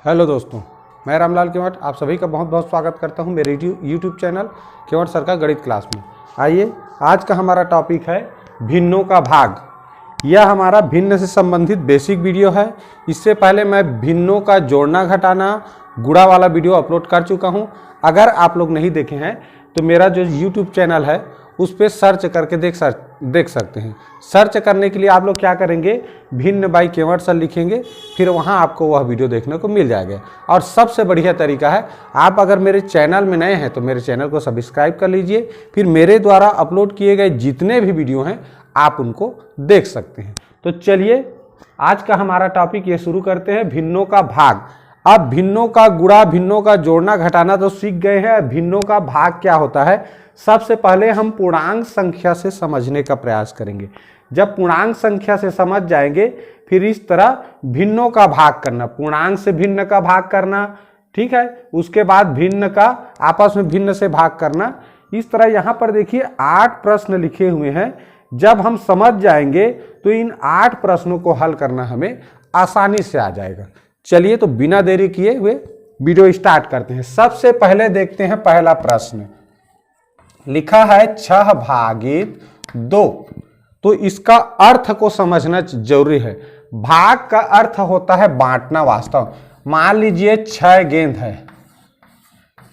Hello दोस्तों, मैं रामलाल केवट आप सभी का बहुत बहुत स्वागत करता हूं मेरे यूट्यूब चैनल केवट सर का गणित क्लास में। आइए, आज का हमारा टॉपिक है भिन्नों का भाग। यह हमारा भिन्न से संबंधित बेसिक वीडियो है। इससे पहले मैं भिन्नों का जोड़ना घटाना गुणा वाला वीडियो अपलोड कर चुका हूं। अगर आप लोग नहीं देखे हैं तो मेरा जो यूट्यूब चैनल है उस पर सर्च करके देख सकते हैं। सर्च करने के लिए आप लोग क्या करेंगे, भिन्न बाई केवट सर लिखेंगे, फिर वहां आपको वह वीडियो देखने को मिल जाएगा। और सबसे बढ़िया तरीका है, आप अगर मेरे चैनल में नए हैं तो मेरे चैनल को सब्सक्राइब कर लीजिए, फिर मेरे द्वारा अपलोड किए गए जितने भी वीडियो हैं आप उनको देख सकते हैं। तो चलिए, आज का हमारा टॉपिक ये शुरू करते हैं, भिन्नों का भाग। अब भिन्नों का गुणा, भिन्नों का जोड़ना घटाना तो सीख गए हैं। भिन्नों का भाग क्या होता है, सबसे पहले हम पूर्णांक संख्या से समझने का प्रयास करेंगे। जब पूर्णांक संख्या से समझ जाएंगे फिर इस तरह भिन्नों का भाग करना, पूर्णांक से भिन्न का भाग करना, ठीक है। उसके बाद भिन्न का आपस में भिन्न से भाग करना। इस तरह यहाँ पर देखिए 8 प्रश्न लिखे हुए हैं। जब हम समझ जाएंगे तो इन 8 प्रश्नों को हल करना हमें आसानी से आ जाएगा। चलिए, तो बिना देरी किए हुए वीडियो स्टार्ट करते हैं। सबसे पहले देखते हैं पहला प्रश्न। लिखा है 6 भागित 2। तो इसका अर्थ को समझना जरूरी है। भाग का अर्थ होता है बांटना। वास्तव मान लीजिए 6 गेंद है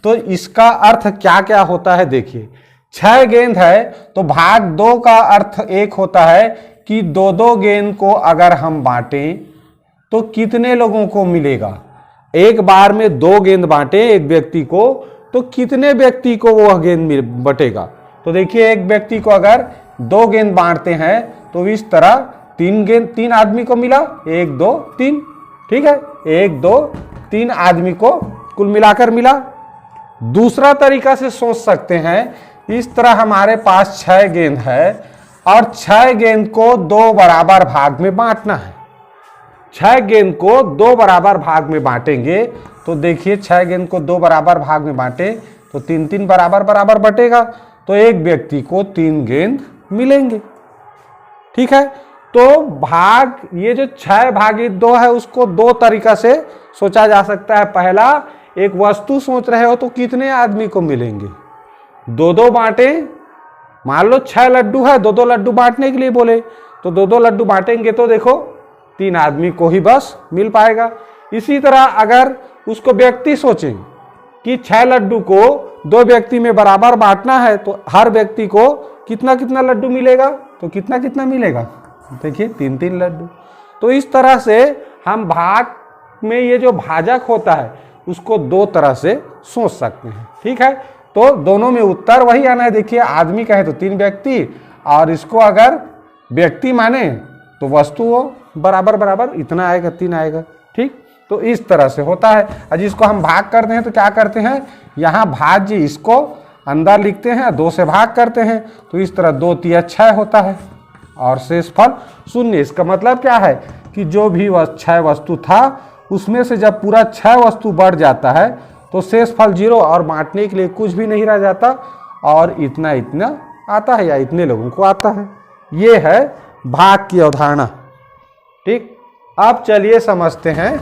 तो इसका अर्थ क्या क्या होता है, देखिए 6 गेंद है तो भाग 2 का अर्थ एक होता है कि 2-2 गेंद को अगर हम बांटें तो कितने लोगों को मिलेगा। एक बार में 2 गेंद बांटे एक व्यक्ति को तो कितने व्यक्ति को वह गेंद बटेगा। तो देखिए, एक व्यक्ति को अगर 2 गेंद बांटते हैं तो इस तरह 3 आदमी को मिला, 1 2 3, ठीक है, 1 2 3 आदमी को कुल मिलाकर मिला। दूसरा तरीका से सोच सकते हैं, इस तरह हमारे पास 6 गेंद है और 6 गेंद को 2 बराबर भाग में बांटना है। 6 गेंद को 2 बराबर भाग में बांटेंगे तो देखिए 6 गेंद को 2 बराबर भाग में बांटे तो 3-3 बराबर बराबर बटेगा, तो एक व्यक्ति को 3 गेंद मिलेंगे, ठीक है। तो भाग, ये जो 6 भागित 2 है उसको 2 तरीका से सोचा जा सकता है। पहला, एक वस्तु सोच रहे हो तो कितने आदमी को मिलेंगे, 2-2 बांटे। मान लो 6 लड्डू है, 2-2 लड्डू बांटने के लिए बोले तो 2-2 लड्डू बांटेंगे तो देखो 3 आदमी को ही बस मिल पाएगा। इसी तरह अगर उसको व्यक्ति सोचें कि 6 लड्डू को 2 व्यक्ति में बराबर बांटना है तो हर व्यक्ति को कितना कितना लड्डू मिलेगा, तो कितना कितना मिलेगा, देखिए 3-3 लड्डू। तो इस तरह से हम भाग में ये जो भाजक होता है उसको 2 तरह से सोच सकते हैं, ठीक है। तो दोनों में उत्तर वही आना है। देखिए, आदमी कहे तो 3 व्यक्ति और इसको अगर व्यक्ति माने तो वस्तु बराबर बराबर इतना आएगा, 3 आएगा, ठीक। तो इस तरह से होता है। और जिसको हम भाग करते हैं तो क्या करते हैं, यहाँ भाज्य इसको अंदर लिखते हैं, 2 से भाग करते हैं तो इस तरह 2 3 6 होता है और शेषफल 0। इसका मतलब क्या है कि जो भी 6 वस्तु था उसमें से जब पूरा 6 वस्तु बढ़ जाता है तो शेषफल 0 और बांटने के लिए कुछ भी नहीं रह जाता और इतना इतना आता है या इतने लोगों को आता है। ये है भाग की अवधारणा, ठीक। अब चलिए समझते हैं।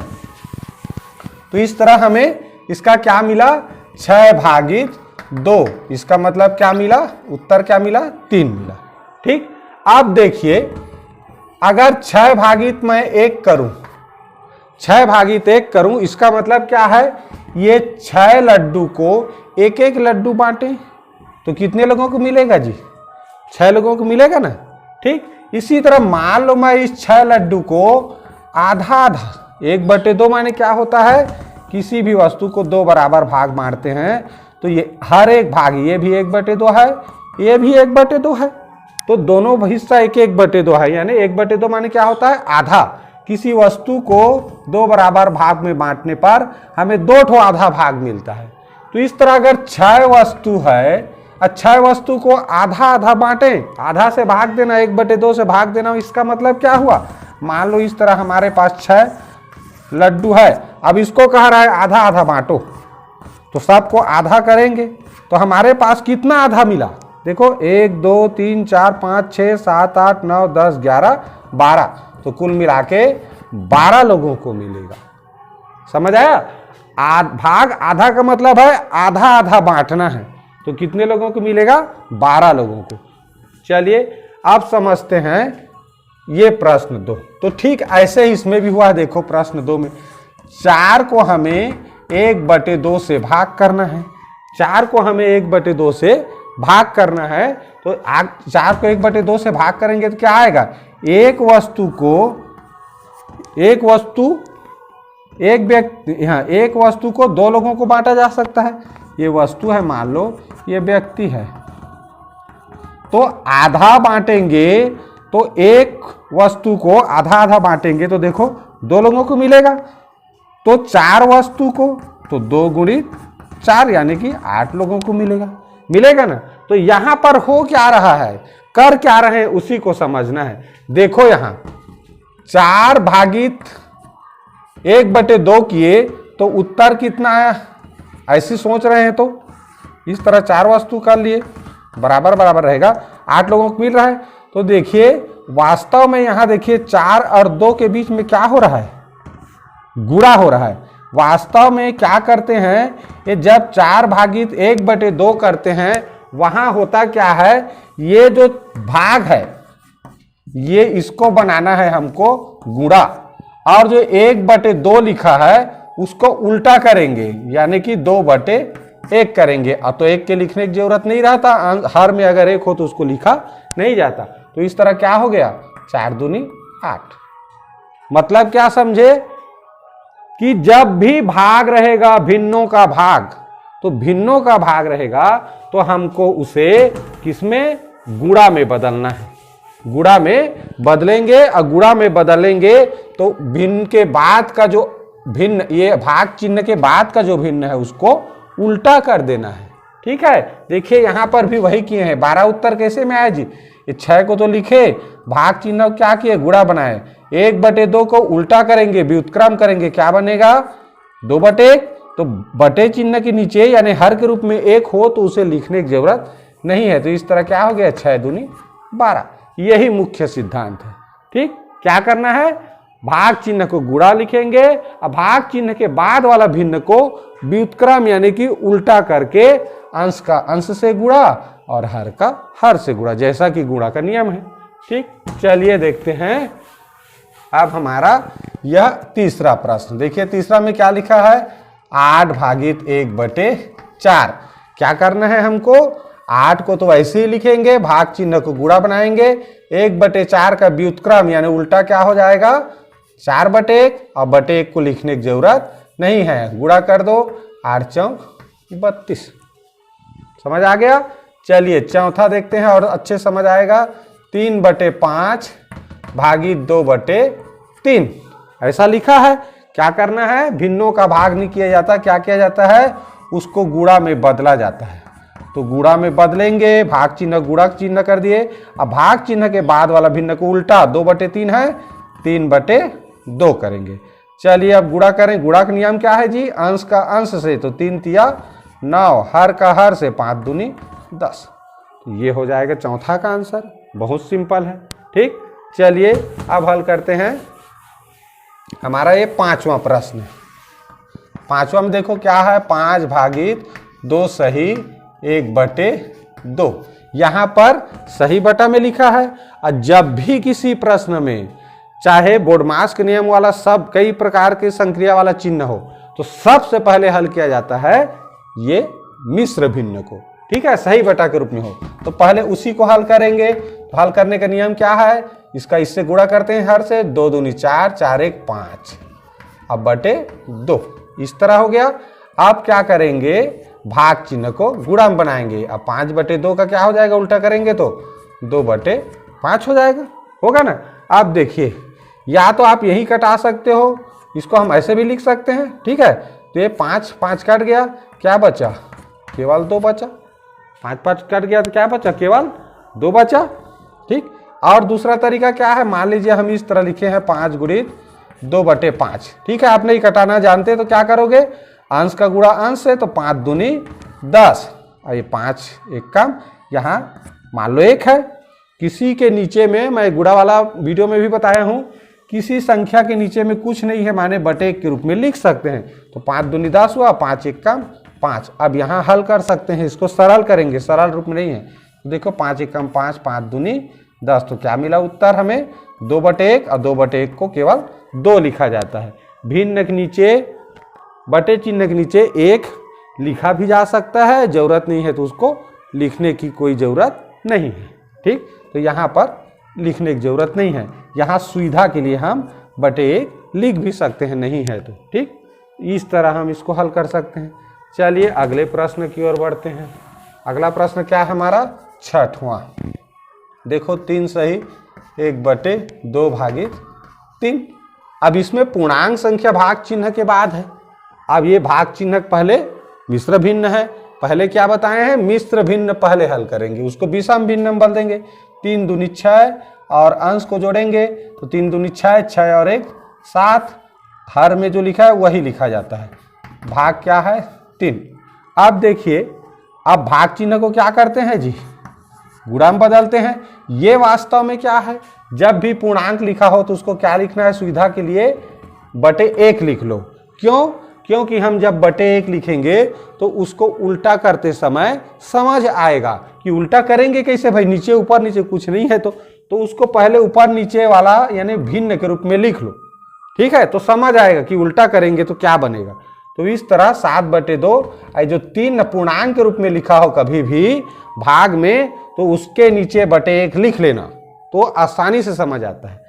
तो इस तरह हमें इसका क्या मिला, 6 भागित 2। इसका मतलब क्या मिला, उत्तर क्या मिला, 3 मिला, ठीक। अब देखिए, अगर 6 भागित मैं 1 करूं, 6 भागित 1 करूं, इसका मतलब क्या है, ये 6 लड्डू को एक एक लड्डू बांटे तो कितने लोगों को मिलेगा जी, 6 लोगों को मिलेगा ना, ठीक। इसी तरह मान लो मैं इस 6 लड्डू को आधा आधा, 1/2 माने क्या होता है, किसी भी वस्तु को 2 बराबर भाग बांटते हैं तो ये हर एक भाग, ये भी 1/2 है, ये भी 1/2 है, तो दोनों हिस्सा 1/2 है। यानी 1/2 माने क्या होता है, आधा। किसी वस्तु को 2 बराबर भाग में बांटने पर हमें 2 ठो आधा भाग मिलता है। तो इस तरह अगर 6 वस्तु है, 6 वस्तु को आधा आधा बांटे, आधा से भाग देना, 1/2 से भाग देना, इसका मतलब क्या हुआ, मान लो इस तरह हमारे पास 6 लड्डू है, अब इसको कह रहा है आधा आधा बांटो, तो सबको आधा करेंगे तो हमारे पास कितना आधा मिला, देखो 1 2 3 4 5 6 7 8 9 10 11 12, तो कुल मिला के 12 लोगों को मिलेगा। समझ आया? भाग आधा का मतलब है आधा आधा बांटना है। तो कितने लोगों को मिलेगा? 12 लोगों को। चलिए अब समझते हैं ये प्रश्न 2। तो ठीक ऐसे ही इसमें भी हुआ है। देखो प्रश्न 2 में 4 को हमें 1/2 से भाग करना है। 4 को हमें 1/2 से भाग करना है। तो 4 को 1/2 से भाग करेंगे तो क्या आएगा? एक वस्तु को 2 लोगों को बांटा जा सकता है। ये वस्तु है, मान लो ये व्यक्ति है। तो आधा बांटेंगे तो एक वस्तु को आधा आधा बांटेंगे तो देखो 2 लोगों को मिलेगा। तो 4 वस्तु को तो 2 गुणित 4 यानी कि 8 लोगों को मिलेगा ना। तो यहां पर हो क्या रहा है, कर क्या रहे हैं, उसी को समझना है। देखो यहां 4 भागित 1/2 किए तो उत्तर कितना आया, ऐसी सोच रहे हैं तो इस तरह 4 वस्तु कर लिए, बराबर बराबर रहेगा, 8 लोगों को मिल रहा है। तो देखिए वास्तव में यहां देखिए 4 और 2 के बीच में क्या हो रहा है, गुणा हो रहा है। वास्तव में क्या करते हैं, ये जब 4 भागित 1/2 करते हैं वहां होता क्या है, ये जो भाग है ये इसको बनाना है हमको गुणा, और जो 1/2 लिखा है उसको उल्टा करेंगे यानी कि 2/1 करेंगे। अब तो 1 के लिखने की जरूरत नहीं रहता, हर में अगर 1 हो तो उसको लिखा नहीं जाता। तो इस तरह क्या हो गया, 4 दूनी 8। मतलब क्या समझे कि जब भी भाग रहेगा भिन्नों का भाग, तो भिन्नों का भाग रहेगा तो हमको उसे किसमें, गुणा में बदलना है। गुणा में बदलेंगे, और गुणा में बदलेंगे तो भिन्न के बाद का जो भिन्न, ये भाग चिन्ह के बाद का जो भिन्न है उसको उल्टा कर देना है। ठीक है, देखिए यहां पर भी वही किए हैं। 12 उत्तर कैसे में आया जी, ये 6 को तो लिखे, भाग चिन्ह क्या किए, गुणा बनाए, 1/2 को उल्टा करेंगे, व्युत्क्रम करेंगे, क्या बनेगा 2/1। तो बटे चिन्ह के नीचे यानी हर के रूप में 1 हो तो उसे लिखने की जरूरत नहीं है। तो इस तरह क्या हो गया, 6 दूनी 12। यही मुख्य सिद्धांत है। ठीक, क्या करना है, भाग चिन्ह को गुणा लिखेंगे, और भाग चिन्ह के बाद वाला भिन्न को व्युत्क्रम यानी कि उल्टा करके अंश का अंश से गुणा और हर का हर से गुणा, जैसा कि गुणा का नियम है। ठीक, चलिए देखते हैं अब हमारा यह तीसरा प्रश्न। देखिए तीसरा में क्या लिखा है, 8 भागित 1/4। क्या करना है हमको, 8 को तो ऐसे ही लिखेंगे, भाग चिन्ह को गुणा बनाएंगे, 1/4 का व्युत्क्रम यानी उल्टा क्या हो जाएगा 4/1, और 1 को लिखने की जरूरत नहीं है, गुणा कर दो, 8 चौक 32। समझ आ गया। चलिए चौथा देखते हैं और अच्छे समझ आएगा, 3/5 भागित 2/3 ऐसा लिखा है। क्या करना है, भिन्नों का भाग नहीं किया जाता, क्या किया जाता है, उसको गुणा में बदला जाता है। तो गुणा में बदलेंगे, भाग चिन्ह गुणा चिन्ह कर दिए, अब भाग चिन्ह के बाद वाला भिन्न को उल्टा, 2/3 है, 3/2 करेंगे। चलिए अब गुणा करें। गुणा का नियम क्या है जी, अंश का अंश से, तो 3 तिया 9, हर का हर से 5 दूनी 10। ये हो जाएगा चौथा का आंसर, बहुत सिंपल है। ठीक, चलिए अब हल करते हैं हमारा ये 5वां प्रश्न है। 5वां में देखो क्या है, 5 भागित 2 सही 1/2। यहां पर सही बटा में लिखा है, और जब भी किसी प्रश्न में चाहे बोर्डमास के नियम वाला सब कई प्रकार के संक्रिया वाला चिन्ह हो, तो सबसे पहले हल किया जाता है ये मिश्र भिन्न को। ठीक है, सही बटा के रूप में हो तो पहले उसी को हल करेंगे। तो हल करने का नियम क्या है, इसका इससे गुणा करते हैं हर से, 2 दूनी 4, 4 1 5, अब बटे 2 इस तरह हो गया। अब क्या करेंगे, भाग चिन्ह को गुणा में बनाएंगे, अब 5/2 का क्या हो जाएगा, उल्टा करेंगे तो 2/5 हो जाएगा, होगा ना। अब देखिए या तो आप यही कटा सकते हो, इसको हम ऐसे भी लिख सकते हैं। ठीक है, तो ये 5 5 कट गया, क्या बचा, केवल 2 बचा। 5 5 कट गया तो क्या बचा, केवल 2 बचा। ठीक, और दूसरा तरीका क्या है, मान लीजिए हम इस तरह लिखे हैं 5 गुणित 2/5। ठीक है, आप नहीं कटाना जानते तो क्या करोगे, अंश का गुणा अंश से, तो 5 दूनी 10, और ये 5 एक कम, यहाँ मान लो 1 है। किसी के नीचे में मैं गुणा वाला वीडियो में भी बताया हूँ किसी संख्या के नीचे में कुछ नहीं है माने बटे 1 के रूप में लिख सकते हैं। तो 5 दूनी 10 हुआ, 5 1 कम 5। अब यहाँ हल कर सकते हैं, इसको सरल करेंगे, सरल रूप में नहीं है। तो देखो 5 1 कम 5, 5 दूनी 10। तो क्या मिला उत्तर हमें 2/1 और 2/1 को केवल 2 लिखा जाता है। भिन्न के नीचे बटे चिन्ह के नीचे 1 लिखा भी जा सकता है, जरूरत नहीं है तो उसको लिखने की कोई ज़रूरत नहीं है। ठीक, तो यहाँ पर लिखने की ज़रूरत नहीं है, यहाँ सुविधा के लिए हम बटे 1 लिख भी सकते हैं, नहीं है तो। ठीक, इस तरह हम इसको हल कर सकते हैं। चलिए अगले प्रश्न की ओर बढ़ते हैं। अगला प्रश्न क्या है हमारा? 6वां। देखो 3 सही 1/2 भागित 3। अब इसमें पूर्णांक संख्या भाग चिन्ह के बाद है। अब ये भाग चिन्ह पहले मिश्र भिन्न है, पहले क्या बताए हैं? मिश्र भिन्न पहले हल करेंगे, उसको विषम भिन्न में बदल देंगे। 3 दूनी 6 और अंश को जोड़ेंगे तो 3 दूनी 6, 6 और 1 7। हर में जो लिखा है वही लिखा जाता है। भाग क्या है? 3। अब देखिए, अब भाग चिन्ह को क्या करते हैं जी? गुणा में बदलते हैं। ये वास्तव में क्या है? जब भी पूर्णांक लिखा हो तो उसको क्या लिखना है? सुविधा के लिए बटे 1 लिख लो। क्यों? क्योंकि हम जब बटे 1 लिखेंगे तो उसको उल्टा करते समय समझ आएगा कि उल्टा करेंगे कैसे भाई, नीचे ऊपर नीचे कुछ नहीं है तो उसको पहले ऊपर नीचे वाला यानी भिन्न के रूप में लिख लो। ठीक है, तो समझ आएगा कि उल्टा करेंगे तो क्या बनेगा। तो इस तरह 7/2 जो 3 पूर्णांक के रूप में लिखा हो कभी भी भाग में तो उसके नीचे बटे 1 लिख लेना, तो आसानी से समझ आता है।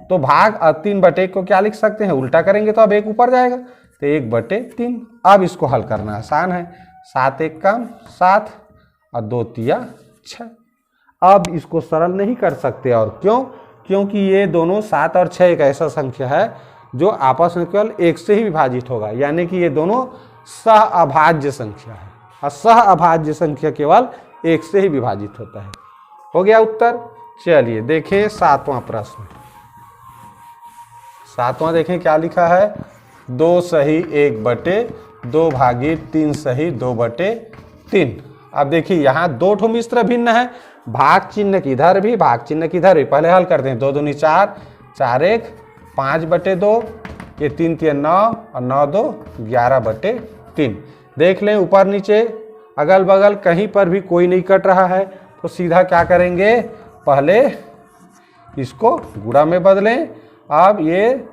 तो भाग 3/1 को क्या लिख सकते हैं? उल्टा करेंगे तो अब 1 ऊपर जाएगा, तो 1/3। अब इसको हल करना आसान है। 7 1 कम 7 और 2 3 6। अब इसको सरल नहीं कर सकते, और क्यों? क्योंकि ये दोनों 7 और 6 एक ऐसा संख्या है जो आपस में केवल 1 से ही विभाजित होगा, यानी कि ये दोनों सह अभाज्य संख्या है, और सह अभाज्य संख्या केवल 1 से ही विभाजित होता है। हो गया उत्तर। चलिए देखें 7वां प्रश्न। 7वां देखें क्या लिखा है? 2 सही 1/2 भागित 3 सही 2/3। अब देखिए यहाँ 2 ठो मिश्र भिन्न है, भाग चिन्ह किधर भी भाग चिन्ह किधर भी। पहले हल करते हैं। 2 दूनी 4, 4 1 5/2, ये 3 3 9 और 9 2 11/3। देख लें ऊपर नीचे अगल बगल कहीं पर भी कोई नहीं कट रहा है, तो सीधा क्या करेंगे? पहले इसको गुणा में बदलें। अब ये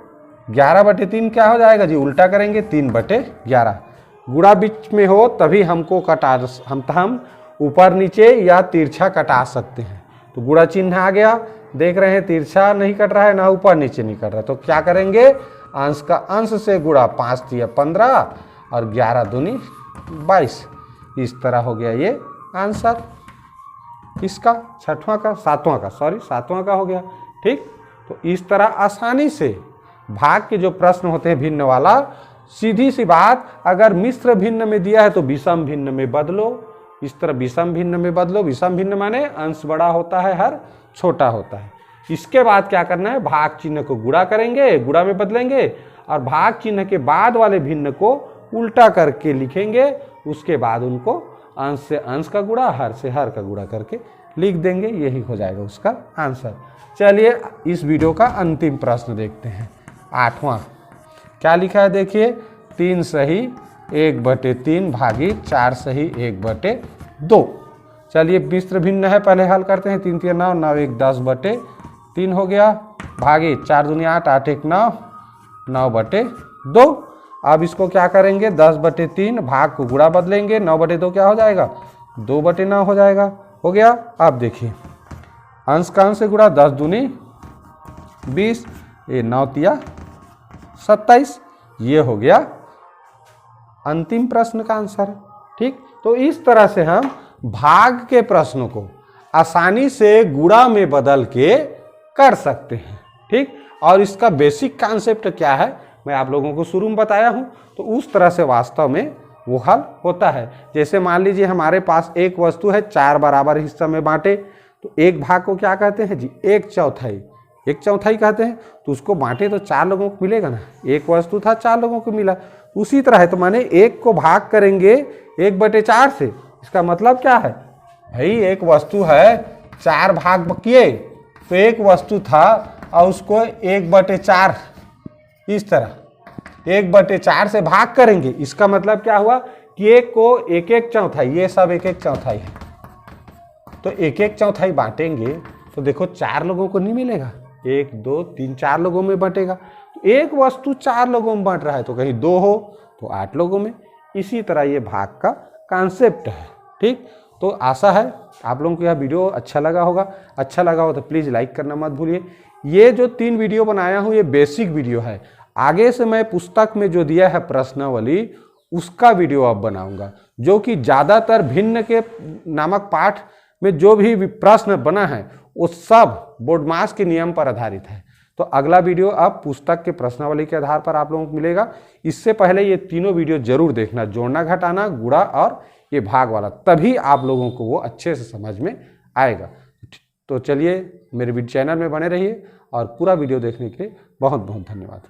11/3 क्या हो जाएगा जी? उल्टा करेंगे 3/11। गुणा बीच में हो तभी हमको हम ऊपर नीचे या तिरछा कटा सकते हैं। तो गुणा चिन्ह आ गया, देख रहे हैं तिरछा नहीं कट रहा है, ना ऊपर नीचे नहीं कट रहा। तो क्या करेंगे? अंश का अंश से गुणा, 5 3 15 और 11 दूनी 22। इस तरह हो गया ये आंसर इसका 7वां का हो गया। ठीक, तो इस तरह आसानी से भाग के जो प्रश्न होते हैं भिन्न वाला, सीधी सी बात, अगर मिश्र भिन्न में दिया है तो विषम भिन्न में बदलो। इस तरह विषम भिन्न में बदलो। विषम भिन्न माने अंश बड़ा होता है, हर छोटा होता है। इसके बाद क्या करना है? भाग चिन्ह को गुणा करेंगे, गुणा में बदलेंगे, और भाग चिन्ह के बाद वाले भिन्न को उल्टा करके लिखेंगे। उसके बाद उनको अंश से अंश का गुणा, हर से हर का गुणा करके लिख देंगे। यही हो जाएगा उसका आंसर। चलिए इस वीडियो का अंतिम प्रश्न देखते हैं। 8वां क्या लिखा है? देखिए 3 सही 1/3 भागित 4 सही 1/2। चलिए मिश्र भिन्न है, पहले हल करते हैं। 3 3 9 9 1 10/3 हो गया, भागित 4 दूनी 8 8 1 9 9/2। अब इसको क्या करेंगे? 10/3 भाग को गुणा बदलेंगे, 9/2 क्या हो जाएगा? 2/9 हो जाएगा। हो गया। अब देखिए अंश का अंश से गुणा, 10 दूनी 20, ये 9 3 27। ये हो गया अंतिम प्रश्न का आंसर। ठीक, तो इस तरह से हम भाग के प्रश्नों को आसानी से गुणा में बदल के कर सकते हैं। ठीक, और इसका बेसिक कॉन्सेप्ट क्या है मैं आप लोगों को शुरू में बताया हूं, तो उस तरह से वास्तव में वो हल होता है। जैसे मान लीजिए हमारे पास एक वस्तु है, 4 बराबर हिस्सा में बांटे, तो एक भाग को क्या कहते हैं जी? 1/4। 1/4 कहते हैं। तो उसको बांटे तो 4 लोगों को मिलेगा ना, एक वस्तु था 4 लोगों को मिला। उसी तरह है, तो माने 1 को भाग करेंगे 1/4 से। इसका मतलब क्या है भाई? एक वस्तु है, 4 भाग किए तो एक वस्तु था और उसको 1/4 इस तरह 1/4 से भाग करेंगे। इसका मतलब क्या हुआ कि एक को 1/1 चौथाई, ये सब 1/1 चौथाई है, तो 1/1 चौथाई बांटेंगे तो देखो 4 लोगों को नहीं मिलेगा, 1 2 3 4 लोगों में बटेगा। तो एक वस्तु 4 लोगों में बांट रहा है तो कहीं 2 हो तो 8 लोगों में। इसी तरह ये भाग का कॉन्सेप्ट है। ठीक, तो आशा है आप लोगों को यह वीडियो अच्छा लगा होगा। अच्छा लगा हो तो प्लीज़ लाइक करना मत भूलिए। ये जो 3 वीडियो बनाया हूँ ये बेसिक वीडियो है। आगे से मैं पुस्तक में जो दिया है प्रश्नावली उसका वीडियो अब बनाऊंगा, जो कि ज़्यादातर भिन्न के नामक पाठ में जो भी प्रश्न बना है वो सब बोर्डमास के नियम पर आधारित है। तो अगला वीडियो अब पुस्तक के प्रश्नावली के आधार पर आप लोगों को मिलेगा। इससे पहले ये तीनों वीडियो जरूर देखना, जोड़ना घटाना, गुणा और ये भाग वाला, तभी आप लोगों को वो अच्छे से समझ में आएगा। तो चलिए मेरे चैनल में बने रहिए और पूरा वीडियो देखने के लिए बहुत बहुत धन्यवाद।